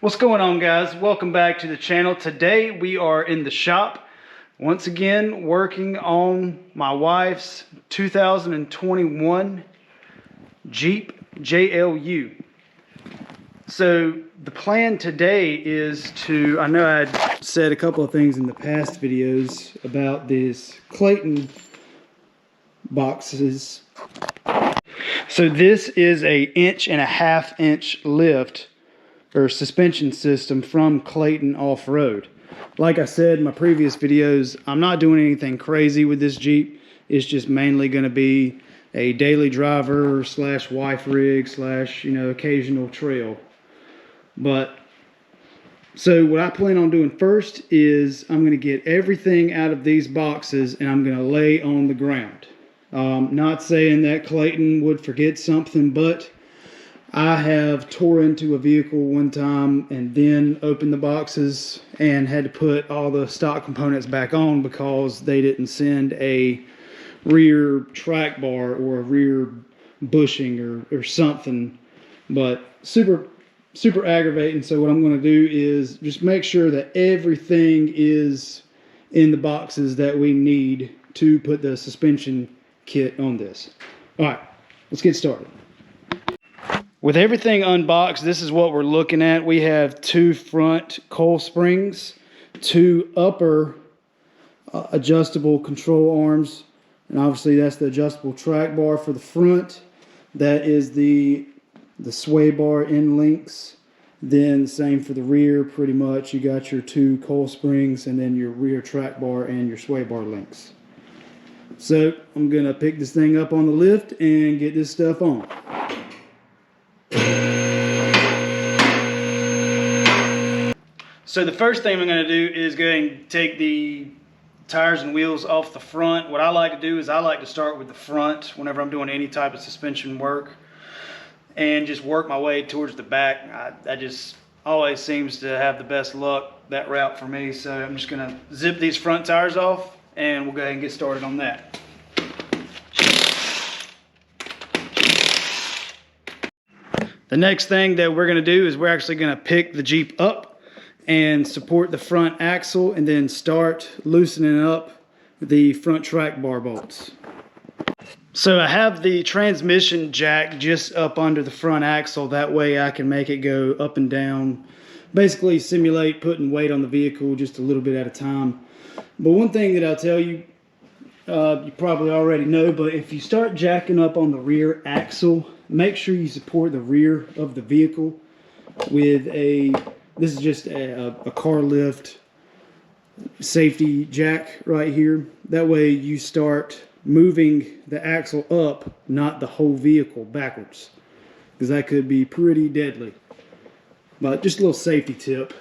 What's going on, guys? Welcome back to the channel. Today we are in the shop once again working on my wife's 2021 Jeep JLU. So the plan today is to, I know I'd said a couple of things in the past videos about these Clayton boxes. So this is a 1.5 inch lift or suspension system from Clayton Off-Road. Like I said in my previous videos, I'm not doing anything crazy with this Jeep. It's just mainly going to be a daily driver slash wife rig slash, occasional trail. But so what I plan on doing first is I'm going to get everything out of these boxes and I'm going to lay on the ground. Not saying that Clayton would forget something, but I have tore into a vehicle one time and then opened the boxes and had to put all the stock components back on because they didn't send a rear track bar or a rear bushing or something. But super aggravating. So what I'm going to do is just make sure that everything is in the boxes that we need to put the suspension kit on this. All right, let's get started. With everything unboxed, this is what we're looking at. We have 2 front coil springs, 2 upper adjustable control arms, and obviously that's the adjustable track bar for the front. That is the sway bar end links. Then the same for the rear, pretty much. You got your 2 coil springs and then your rear track bar and your sway bar links. So I'm gonna pick this thing up on the lift and get this stuff on. So the first thing I'm going to do is go and take the tires and wheels off the front. What I like to do is I like to start with the front whenever I'm doing any type of suspension work and just work my way towards the back. That just always seems to have the best luck, that route for me. So I'm just going to zip these front tires off and we'll go ahead and get started on that. The next thing that we're going to do is we're actually going to pick the Jeep up and support the front axle and then start loosening up the front track bar bolts. So I have the transmission jack just up under the front axle. That way I can make it go up and down. Basically simulate putting weight on the vehicle just a little bit at a time. But one thing that I'll tell you, you probably already know, but if you start jacking up on the rear axle, make sure you support the rear of the vehicle with this is just a car lift safety jack right here. That way you start moving the axle up, not the whole vehicle backwards, because that could be pretty deadly. But just a little safety tip.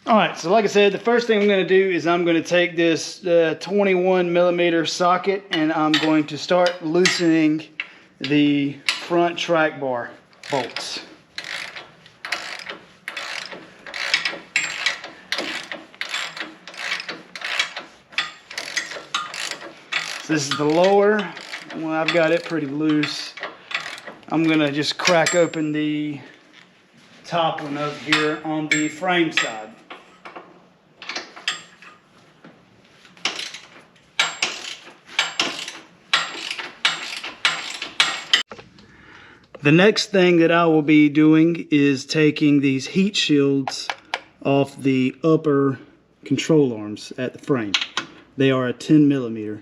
Alright, so like I said, the first thing I'm going to do is I'm going to take this 21mm socket and I'm going to start loosening the front track bar bolts. So this is the lower. Well, I've got it pretty loose. I'm going to just crack open the top one over here on the frame side. The next thing that I will be doing is taking these heat shields off the upper control arms at the frame. They are a 10mm.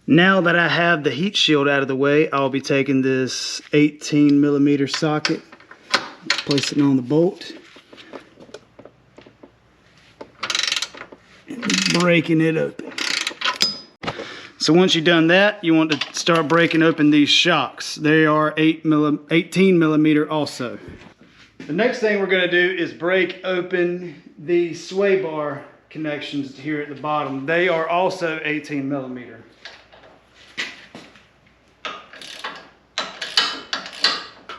Now that I have the heat shield out of the way, I'll be taking this 18mm socket, placing it on the bolt, and breaking it open. So once you've done that, you want to start breaking open these shocks. They are 18mm also. The next thing we're going to do is break open the sway bar connections here at the bottom. They are also 18mm.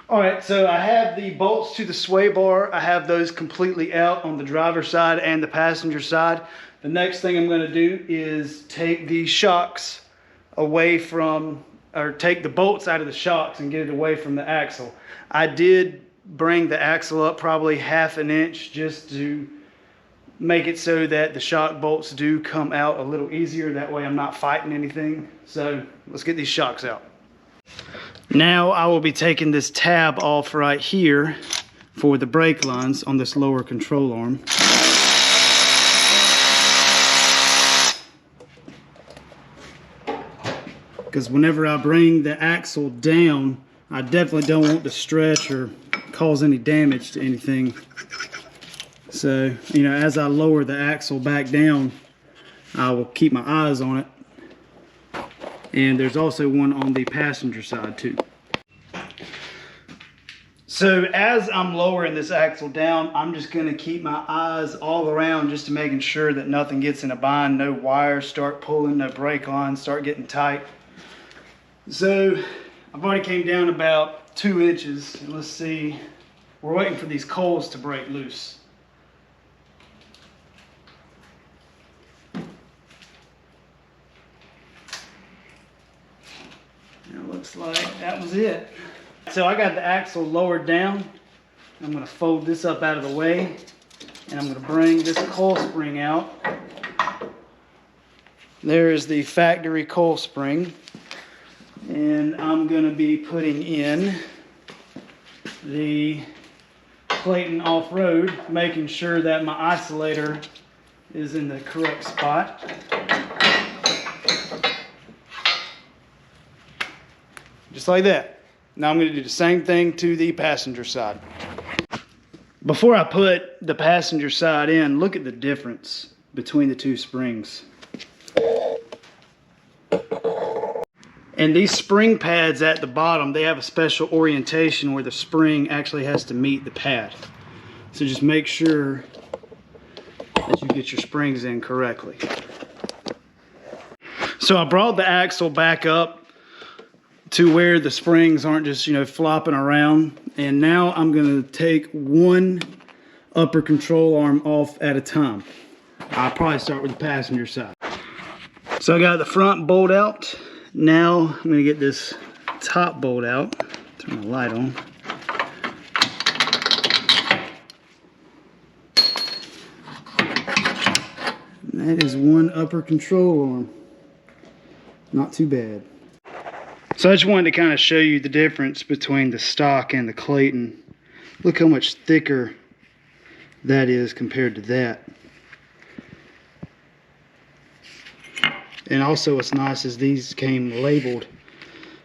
Alright, so I have the bolts to the sway bar. I have those completely out on the driver's side and the passenger side. The next thing I'm going to do is take these shocks away from, or take the bolts out of the shocks and get it away from the axle. I did bring the axle up probably 1/2 inch just to make it so that the shock bolts do come out a little easier. That way I'm not fighting anything. So let's get these shocks out. Now I will be taking this tab off right here for the brake lines on this lower control arm. Because whenever I bring the axle down, I definitely don't want to stretch or cause any damage to anything. So, you know, as I lower the axle back down, I will keep my eyes on it. And there's also one on the passenger side too. So as I'm lowering this axle down, I'm just going to keep my eyes all around just to making sure that nothing gets in a bind, no wires start pulling, no brake lines start getting tight. So I've already came down about 2 inches, and let's see, we're waiting for these coils to break loose. It looks like that was it. So I got the axle lowered down. I'm going to fold this up out of the way, and I'm going to bring this coil spring out. There is the factory coil spring. And I'm going to be putting in the Clayton off-road, making sure that my isolator is in the correct spot. Just like that. Now I'm going to do the same thing to the passenger side. Before I put the passenger side in, look at the difference between the two springs. And these spring pads at the bottom, they have a special orientation where the spring actually has to meet the pad. So just make sure that you get your springs in correctly. So I brought the axle back up to where the springs aren't just, you know, flopping around. And now I'm going to take one upper control arm off at a time. I'll probably start with the passenger side. So I got the front bolt out. Now I'm going to get this top bolt out. Turn the light on. And that is one upper control arm. Not too bad. So I just wanted to kind of show you the difference between the stock and the Clayton. Look how much thicker that is compared to that. And also what's nice is these came labeled.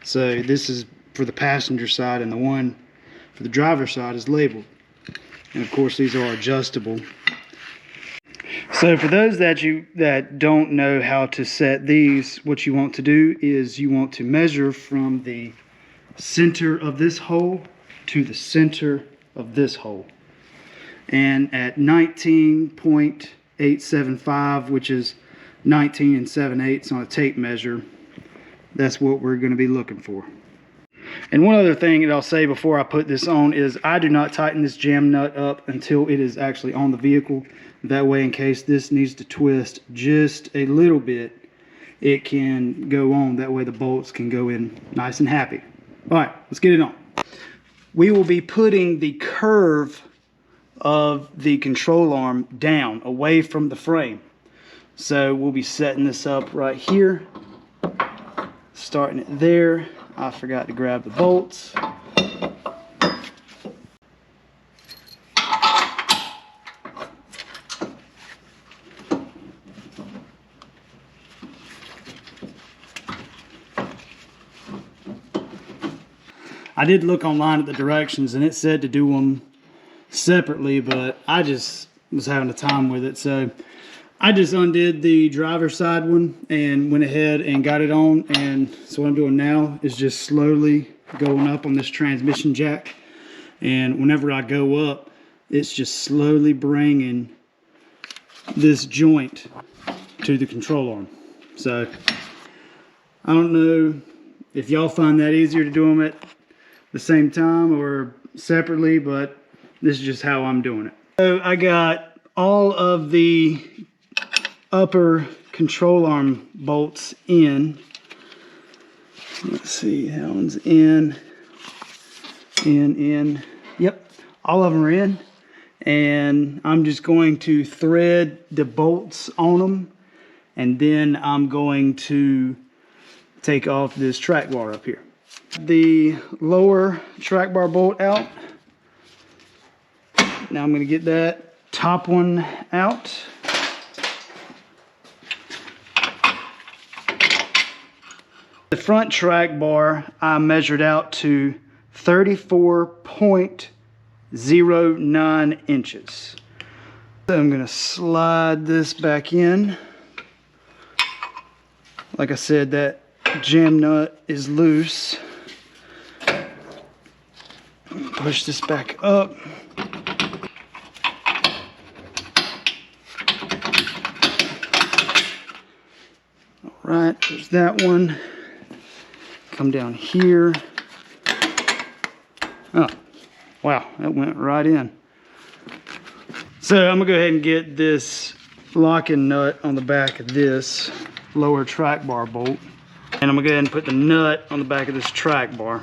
So this is for the passenger side, and the one for the driver's side is labeled. And of course these are adjustable. So for those that don't know how to set these, what you want to do is you want to measure from the center of this hole to the center of this hole. And at 19.875, which is 19 7/8 on a tape measure, that's what we're going to be looking for. And one other thing that I'll say before I put this on is I do not tighten this jam nut up until it is actually on the vehicle. That way, in case this needs to twist just a little bit, it can go on. That way the bolts can go in nice and happy. All right, let's get it on. We will be putting the curve of the control arm down, away from the frame. So we'll be setting this up right here, starting it there. I forgot to grab the bolts. I did look online at the directions and it said to do them separately, but I just was having a time with it. So I just undid the driver's side one and went ahead and got it on. And so what I'm doing now is just slowly going up on this transmission jack. And whenever I go up, it's just slowly bringing this joint to the control arm. So I don't know if y'all find that easier to do them at the same time or separately, but this is just how I'm doing it. So I got all of the upper control arm bolts in. Let's see, that one's in. Yep, all of them are in. And I'm just going to thread the bolts on them, and then I'm going to take off this track bar up here. The lower track bar bolt out. Now I'm going to get that top one out. The front track bar I measured out to 34.09 inches. So I'm going to slide this back in. Like I said, that jam nut is loose. Push this back up. All right, there's that one. Come down here. Oh, wow, that went right in. So I'm gonna go ahead and get this locking nut on the back of this lower track bar bolt. And I'm gonna go ahead and put the nut on the back of this track bar.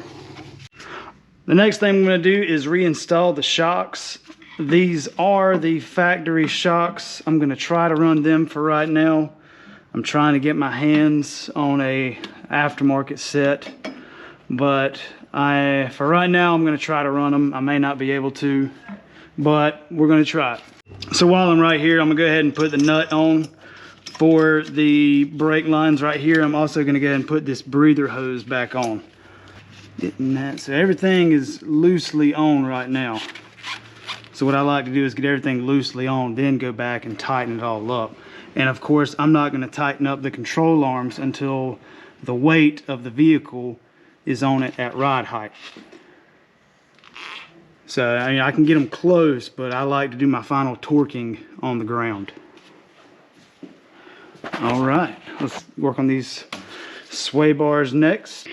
The next thing I'm gonna do is reinstall the shocks. These are the factory shocks. I'm gonna try to run them for right now. I'm trying to get my hands on a aftermarket set, but for right now, I'm gonna try to run them. I may not be able to, but we're gonna try it. So while I'm right here, I'm gonna go ahead and put the nut on for the brake lines right here. I'm also gonna go ahead and put this breather hose back on. Getting that, so everything is loosely on right now. So what I like to do is get everything loosely on, then go back and tighten it all up. And of course, I'm not gonna tighten up the control arms until the weight of the vehicle is on it at ride height. So I mean, I can get them close, but I like to do my final torquing on the ground. All right, let's work on these sway bars next.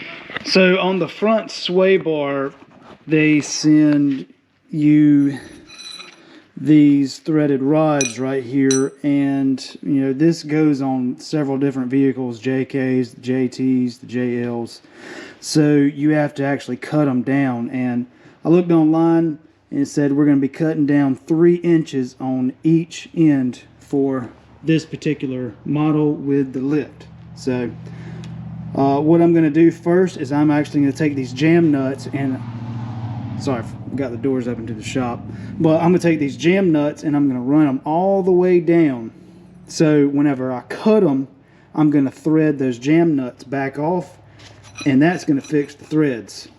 So on the front sway bar, they send you these threaded rods right here, and you know, this goes on several different vehicles, JKs, the JTs, the JLs. So you have to actually cut them down, and I looked online and it said we're going to be cutting down 3 inches on each end for this particular model with the lift. So what I'm going to do first is I'm actually going to take these jam nuts and, sorry, I got the doors up into the shop, but I'm going to take these jam nuts and I'm going to run them all the way down. So whenever I cut them, I'm going to thread those jam nuts back off, and that's going to fix the threads.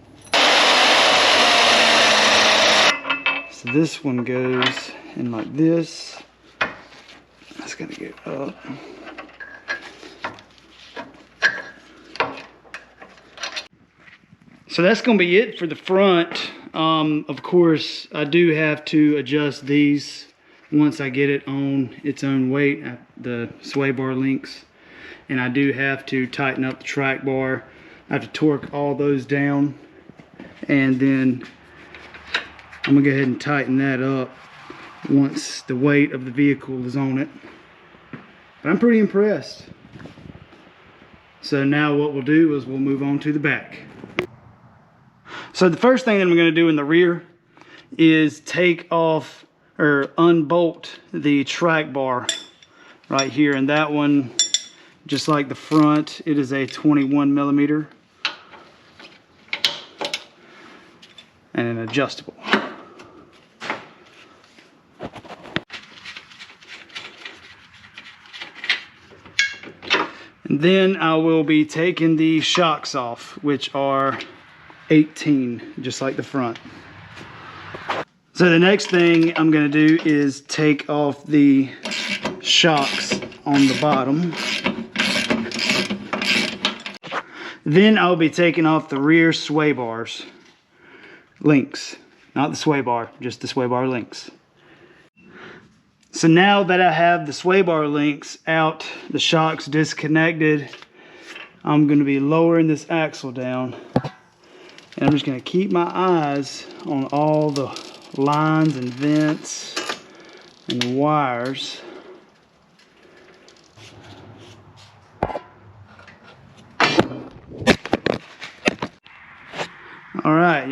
So this one goes in like this. That's going to go up. So that's going to be it for the front. Of course, I do have to adjust these once I get it on its own weight, the sway bar links. And I do have to tighten up the track bar. I have to torque all those down. And then I'm going to go ahead and tighten that up once the weight of the vehicle is on it. But I'm pretty impressed. So now what we'll do is we'll move on to the back. So the first thing that I'm going to do in the rear is take off or unbolt the track bar right here. And that one, just like the front, it is a 21 millimeter and an adjustable. And then I will be taking the shocks off, which are 18, just like the front. So the next thing I'm going to do is take off the shocks on the bottom. Then I'll be taking off the rear sway bars links, not the sway bar, just the sway bar links. So now that I have the sway bar links out, the shocks disconnected, I'm going to be lowering this axle down. And I'm just going to keep my eyes on all the lines and vents and the wires.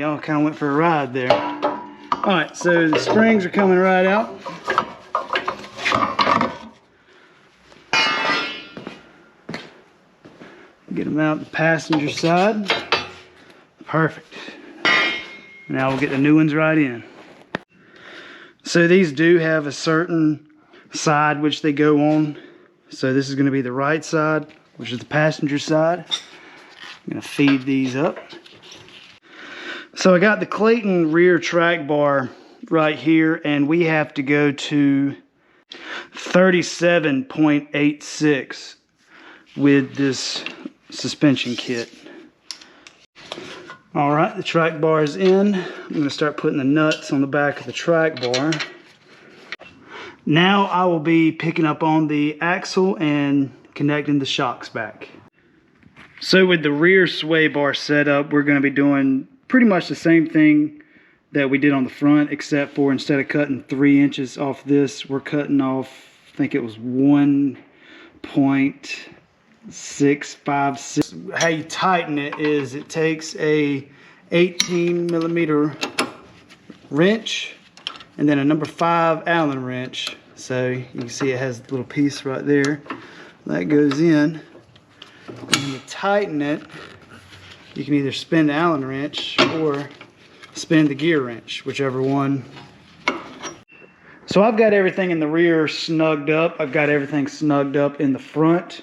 Y'all kind of went for a ride there. All right, so the springs are coming right out. Get them out the passenger side. Perfect. Now we'll get the new ones right in. So these do have a certain side which they go on. So this is going to be the right side, which is the passenger side. I'm going to feed these up. So I got the Clayton rear track bar right here, and we have to go to 37.86 with this suspension kit. All right, the track bar is in. I'm going to start putting the nuts on the back of the track bar. Now I will be picking up on the axle and connecting the shocks back. So with the rear sway bar setup, we're going to be doing pretty much the same thing that we did on the front, except for instead of cutting 3 inches off this, we're cutting off, I think it was 1.656. How you tighten it is it takes a 18mm wrench and then a number 5 Allen wrench. So you can see it has a little piece right there that goes in. And when you tighten it, you can either spin the Allen wrench or spin the gear wrench, whichever one. So I've got everything in the rear snugged up. I've got everything snugged up in the front.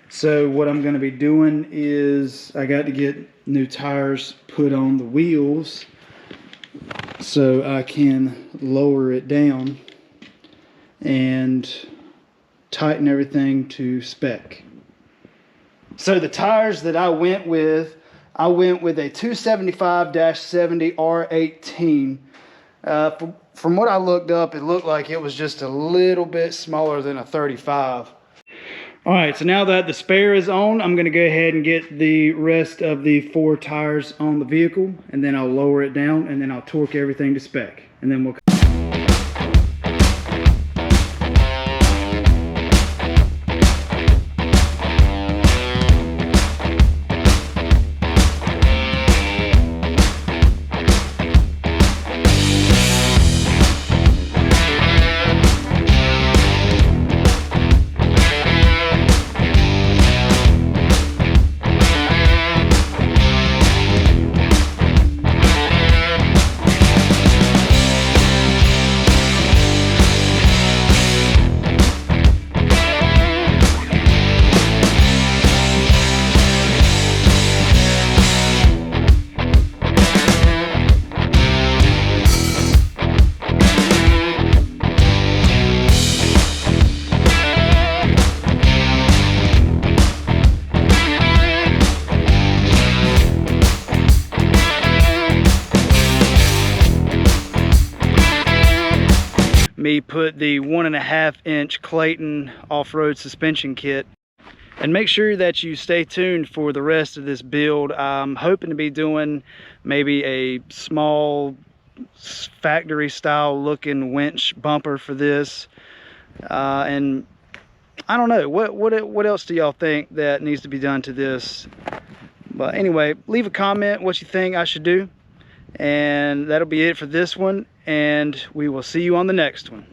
So what I'm going to be doing is I got to get new tires put on the wheels so I can lower it down and tighten everything to spec. So the tires that I went with a 275-70 R18. From what I looked up, it looked like it was just a little bit smaller than a 35. All right, so now that the spare is on, I'm going to go ahead and get the rest of the 4 tires on the vehicle, and then I'll lower it down, and then I'll torque everything to spec, and then we'll... Me put the 1.5-inch Clayton off-road suspension kit. And make sure that you stay tuned for the rest of this build. I'm hoping to be doing maybe a small factory style looking winch bumper for this. And I don't know, what else do y'all think that needs to be done to this? But anyway, leave a comment what you think I should do. And that'll be it for this one, and we will see you on the next one.